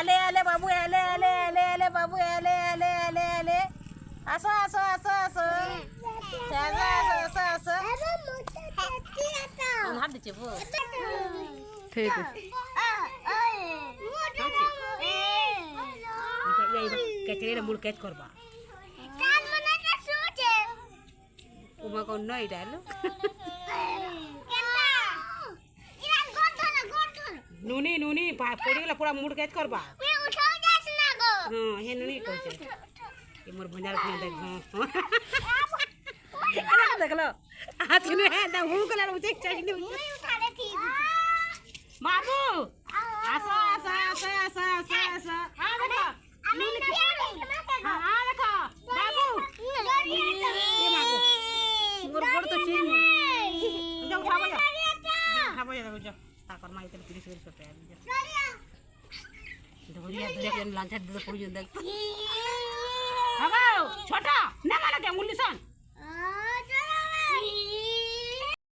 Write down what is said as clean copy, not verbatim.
এলে এলে বাবু এলে এলে এলে এলে বাবু এলে এলে এলে এলে আসো আসো আসো আসো আসো আসো আসো আসো হাত দিচ্ছে বউ ঠিক আছে কেচড়ে মূল ক্যাচ করবা উমা কোন নয় ডালো নুনি নুনি পড়ে গেলে পুরা মুড ক্যাচ করবা হ্যাঁ হে নুনি কইছে এ মোর ভঞ্জাল খান দেখ হ্যাঁ দেখলো হাত নে দা হু কলা উঠে চাই নি বাবু আসো আসো আসো আসো আসো আসো আ দেখো নুনি হ্যাঁ দেখো বাবু এ মাগো মোর বড় তো চিন যাও খাবো যাও খাবো যাও যাও তারপর মাই তেল 30 করে টাকা দিয়ে ধরিয়া ধরিয়া লাঞ্চার দিতে পড়ি দেখ বাবা ছোট না মারা কে মুলিশন